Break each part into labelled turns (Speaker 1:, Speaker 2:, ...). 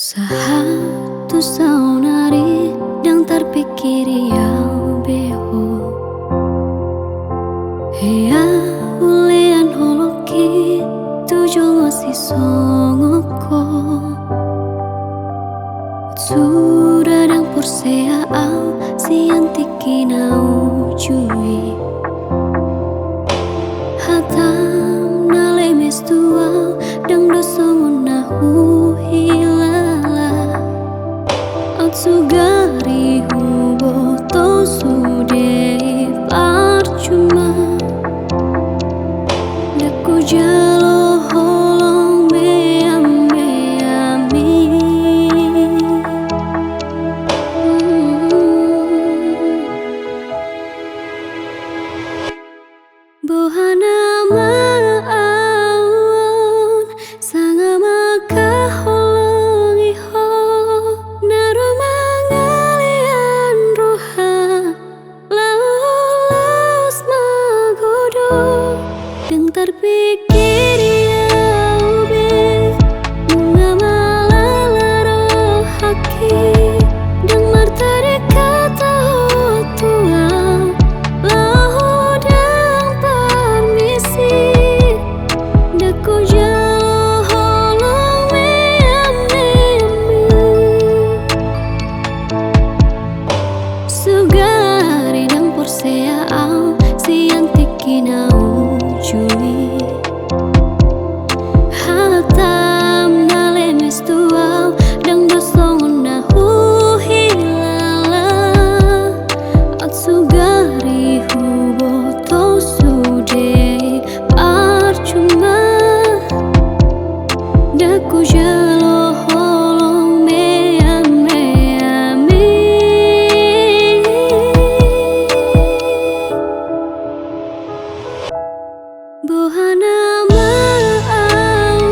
Speaker 1: Satu saunari đang terpikir yang beho Hea ulian holoki tujuh masih songoko Sudah dang porsea au si antiki nau cui Hatam na lemes tuau dang dosongon na hilala Atsugari hubo to sude parcuma Daku jalo holong meami Bohana maawon sanga makaholongi ho Naro mangalian roha laus magodo Deng terpikir ya ube bunga malalaro haki Deng martari kata tua lahu deng permisi Daku jalo holong meami Sugari dang porsea au si antiki nau cui Hatam na lemes tuau dang dosongon na hilala Atsugari hubo to sude parcuma Daku jalo holong meami Bohana maawon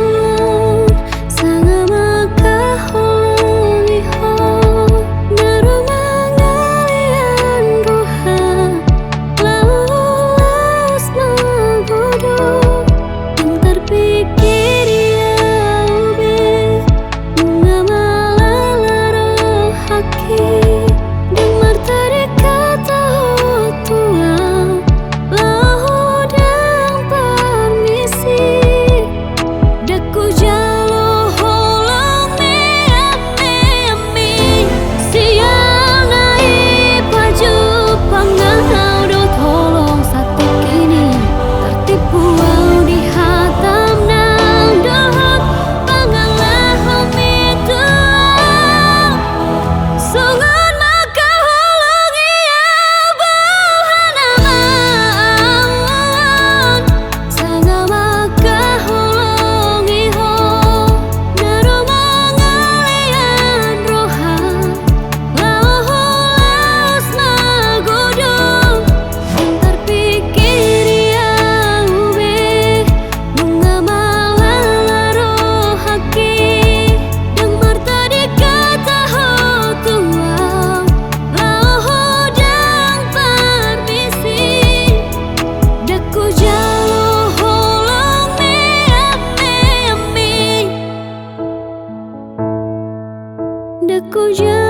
Speaker 1: sanga makaholongi ho Naro mangalian roha laus magodo Deng terpikir ya ube bunga malalaro haki Deng martari kata tua lahu deng permisi Daku jalo holong meami Siang naik baju pangau do tolong satu kini Tertipu au di hatam nang dohot Pangalah homi tuau Songon maka holongi ya bohana maawon Sanga maka holongi ho Naro mangalian roha laus magodo Deng terpikir ya ube bunga malalaro haki Deng martadi kata tuau lahu deng permisi Daku jalo holong meami Daku jalo